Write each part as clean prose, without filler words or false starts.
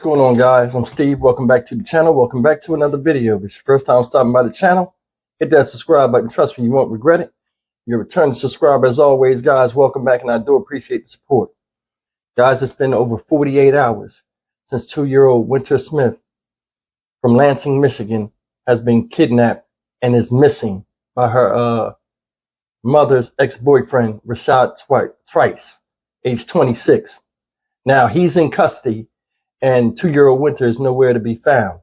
going on, guys? I'm Steve. Welcome back to the channel. Welcome back to another video. If it's your first time stopping by the channel, hit that subscribe button. Trust me, you won't regret it. You're a returning subscriber as always, guys. Welcome back, and I do appreciate the support. Guys, it's been over 48 hours since 2-year-old Wynter Smith from Lansing, Michigan has been kidnapped and is missing by her mother's ex-boyfriend, Rashaad Trice, age 26. Now, he's in custody, and 2-year-old Wynter is nowhere to be found.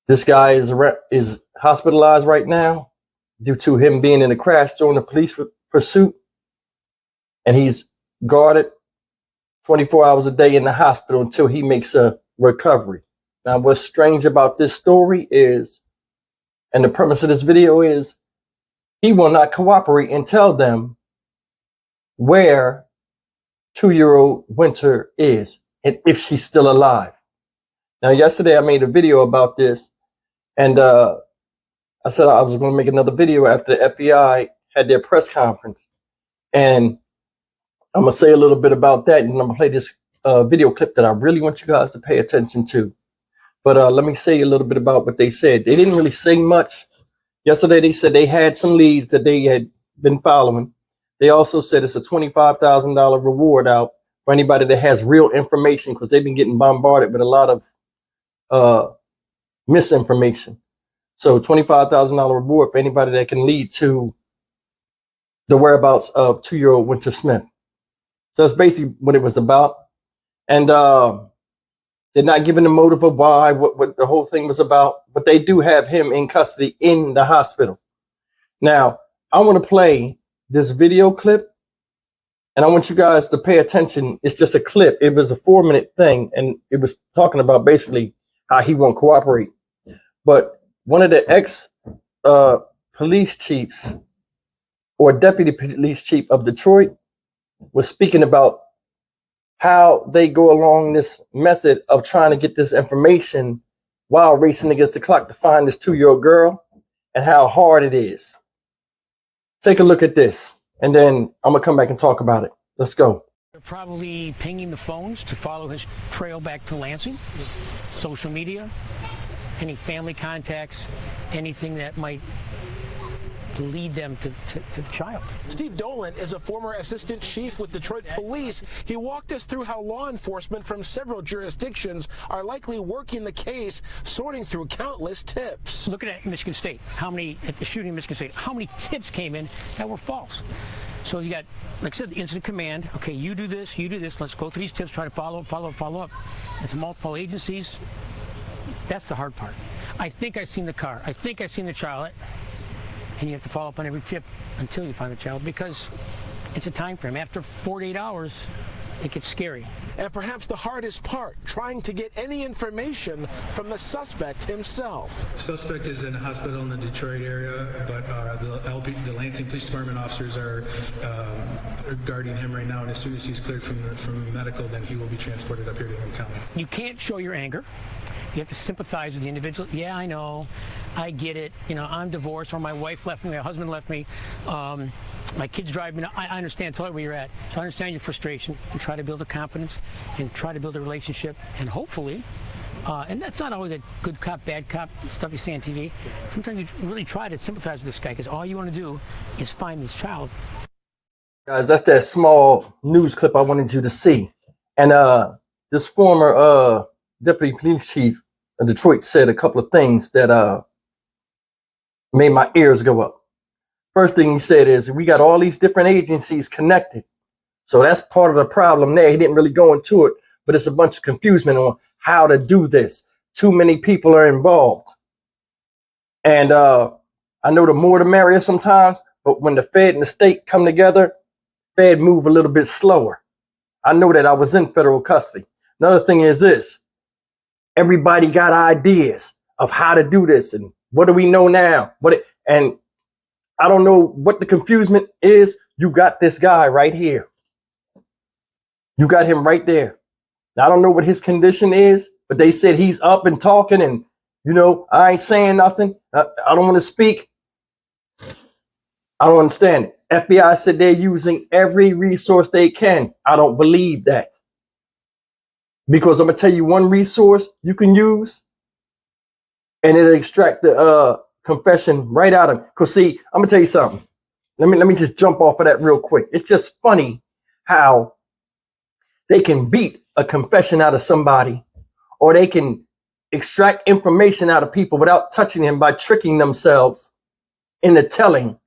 This guy is hospitalized right now due to him being in a crash during the police pursuit, and he's guarded 24 hours a day in the hospital until he makes a recovery. Now, what's strange about this story is, and the premise of this video is, he will not cooperate and tell them where 2-year-old Wynter is and if she's still alive. Now, yesterday I made a video about this, and I said I was going to make another video after the FBI had their press conference, and I'm going to say a little bit about that, and I'm going to play this video clip that I really want you guys to pay attention to. But let me say a little bit about what they said. They didn't really say much. Yesterday they said they had some leads that they had been following. They also said it's a $25,000 reward out for anybody that has real information, because they've been getting bombarded with a lot of misinformation. So $25,000 reward for anybody that can lead to the whereabouts of 2-year-old Wynter Smith. So that's basically what it was about. And they're not giving the motive of why, what the whole thing was about, but they do have him in custody in the hospital. Now, I want to play this video clip, and I want you guys to pay attention. It's just a clip. It was a 4-minute thing, and it was talking about basically how he won't cooperate. But one of the ex-police chiefs, or deputy police chief of Detroit, was speaking about how they go along this method of trying to get this information while racing against the clock to find this 2-year-old girl, and how hard it is. Take a look at this, and then I'm gonna come back and talk about it. Let's go. They're probably pinging the phones to follow his trail back to Lansing, social media, any family contacts, anything that might lead them to the child. Steve Dolan is a former assistant chief with Detroit Police. He walked us through how law enforcement from several jurisdictions are likely working the case, sorting through countless tips. Looking at Michigan State, at the shooting in Michigan State, how many tips came in that were false? So you got, like I said, the incident command. Okay, you do this, let's go through these tips, try to follow up. It's multiple agencies. That's the hard part. I think I've seen the car. I think I've seen the child. And you have to follow up on every tip until you find the child, because it's a time frame. After 48 hours, it gets scary. And perhaps the hardest part, trying to get any information from the suspect himself. Suspect is in a hospital in the Detroit area, but the Lansing Police Department officers are guarding him right now, and as soon as he's cleared from medical, then he will be transported up here to County. You can't show your anger. You have to sympathize with the individual. Yeah, I know. I get it. You know, I'm divorced, or my wife left me, my husband left me. My kids drive me. I understand totally where you're at. So I understand your frustration, and try to build a confidence and try to build a relationship. And hopefully, and that's not always a good cop, bad cop stuff you see on TV. Sometimes you really try to sympathize with this guy, because all you want to do is find this child. Guys, that's that small news clip I wanted you to see. And this former deputy police chief in Detroit said a couple of things that made my ears go up. First thing he said is, we got all these different agencies connected. So that's part of the problem there. He didn't really go into it, but it's a bunch of confusion on how to do this. Too many people are involved. And I know the more the merrier sometimes, but when the Fed and the state come together, Fed move a little bit slower. I know that. I was in federal custody. Another thing is this. Everybody got ideas of how to do this, and what do we know now? And I don't know what the confusion is. You got this guy right here. You got him right there. Now, I don't know what his condition is, but they said he's up and talking, and, you know, I ain't saying nothing. I don't want to speak. I don't understand it. FBI said they're using every resource they can. I don't believe that. Because I'm gonna tell you one resource you can use, and it'll extract the confession right out of him. Cause see, I'm gonna tell you something. Let me just jump off of that real quick. It's just funny how they can beat a confession out of somebody, or they can extract information out of people without touching them by tricking themselves into telling.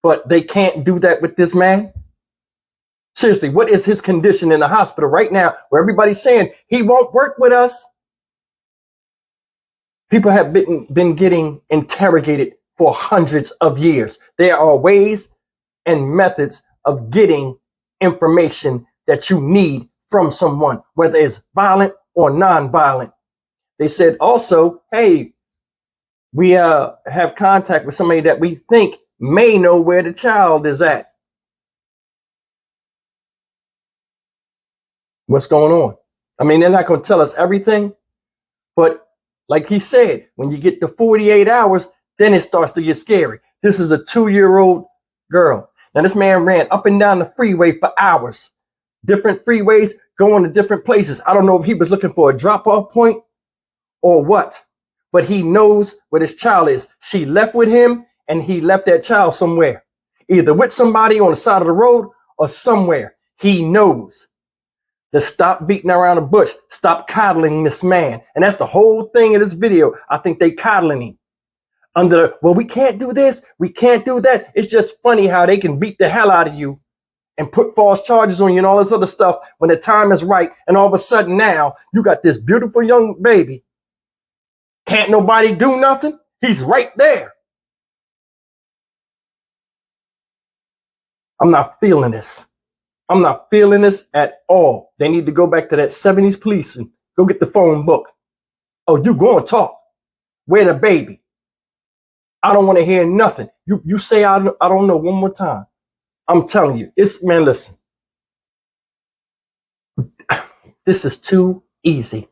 But they can't do that with this man. Seriously, what is his condition in the hospital right now where everybody's saying he won't work with us? People have been getting interrogated for hundreds of years. There are ways and methods of getting information that you need from someone, whether it's violent or non-violent. They said also, hey, we have contact with somebody that we think may know where the child is at. What's going on? I mean, they're not going to tell us everything, but like he said, when you get to 48 hours, then it starts to get scary. This is a 2-year-old girl. Now, this man ran up and down the freeway for hours, different freeways, going to different places. I don't know if he was looking for a drop-off point or what, but he knows where his child is. She left with him, and he left that child somewhere, either with somebody on the side of the road or somewhere. He knows. To stop beating around the bush, stop coddling this man. And that's the whole thing of this video. I think they coddling him. Well, we can't do this, we can't do that. It's just funny how they can beat the hell out of you and put false charges on you and all this other stuff when the time is right. And all of a sudden now, you got this beautiful young baby. Can't nobody do nothing? He's right there. I'm not feeling this. I'm not feeling this at all. They need to go back to that 70s policing. Go get the phone book. Oh, you go and talk. Where the baby? I don't want to hear nothing. You say I don't know one more time. I'm telling you, man, listen. This is too easy.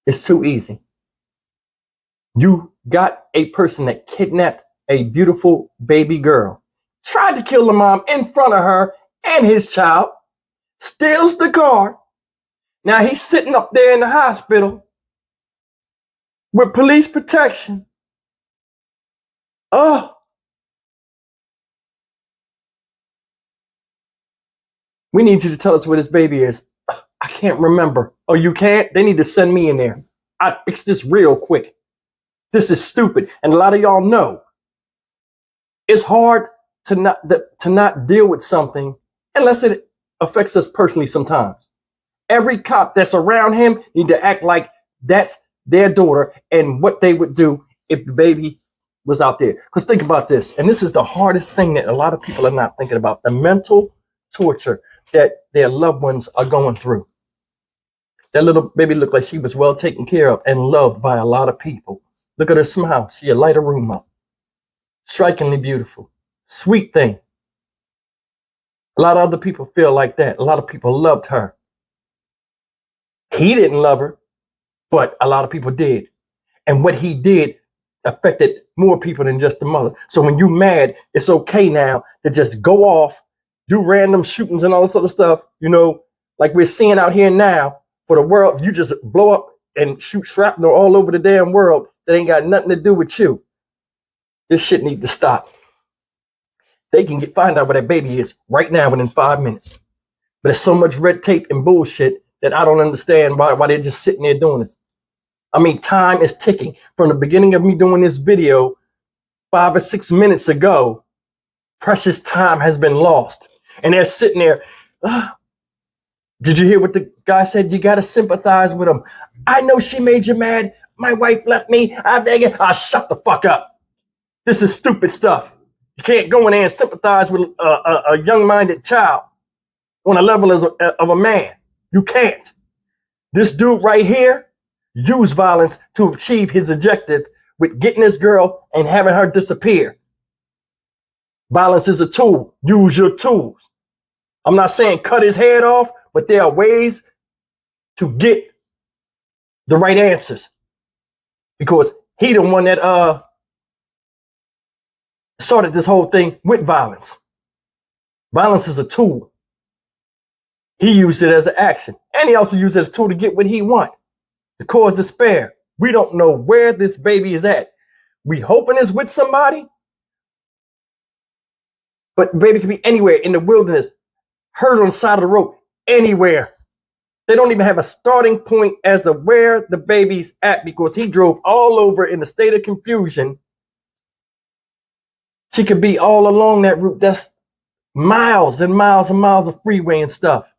It's too easy. You got a person that kidnapped a beautiful baby girl, tried to kill the mom in front of her and his child, steals the car. Now he's sitting up there in the hospital with police protection. Oh. We need you to tell us where this baby is. I can't remember. Oh, you can't? They need to send me in there. I fix this real quick. This is stupid. And a lot of y'all know it's hard to not deal with something unless it affects us personally sometimes. Every cop that's around him need to act like that's their daughter and what they would do if the baby was out there. Because think about this, and this is the hardest thing that a lot of people are not thinking about, the mental torture that their loved ones are going through. That little baby looked like she was well taken care of and loved by a lot of people. Look at her smile. She'll light a room up. Strikingly beautiful. Sweet thing. A lot of other people feel like that. A lot of people loved her. He didn't love her, but a lot of people did. And what he did affected more people than just the mother. So when you mad, it's okay now to just go off, do random shootings and all this other stuff, you know, like we're seeing out here now for the world. You just blow up and shoot shrapnel all over the damn world that ain't got nothing to do with you. This shit need to stop. They can find out where that baby is right now within 5 minutes. But there's so much red tape and bullshit that I don't understand why they're just sitting there doing this. I mean, time is ticking. From the beginning of me doing this video 5 or 6 minutes ago, precious time has been lost. And they're sitting there. Did you hear what the guy said? You got to sympathize with him. I know she made you mad. My wife left me. I beg it. Shut the fuck up. This is stupid stuff. You can't go in there and sympathize with a young-minded child on a level of a man. You can't. This dude right here used violence to achieve his objective with getting this girl and having her disappear. Violence is a tool. Use your tools. I'm not saying cut his head off, but there are ways to get the right answers. Because he the one that started this whole thing with violence. Violence is a tool. He used it as an action. And he also used it as a tool to get what he wants, to cause despair. We don't know where this baby is at. We hoping it's with somebody, but the baby can be anywhere in the wilderness, hurt on the side of the road, anywhere. They don't even have a starting point as to where the baby's at because he drove all over in a state of confusion. She could be all along that route. That's miles and miles and miles of freeway and stuff.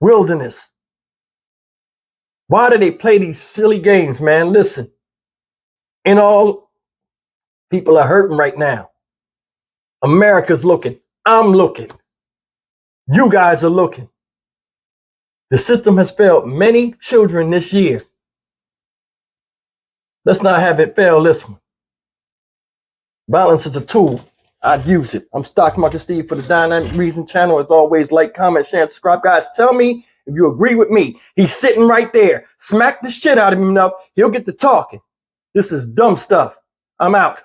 Wilderness. Why do they play these silly games, man? Listen, in all, people are hurting right now. America's looking. I'm looking. You guys are looking. The system has failed many children this year. Let's not have it fail this one. Violence is a tool. I'd use it. I'm Stock Market Steve for the Dynamic Reason channel. As always, like, comment, share, and subscribe. Guys, tell me if you agree with me. He's sitting right there. Smack the shit out of him enough, he'll get to talking. This is dumb stuff. I'm out.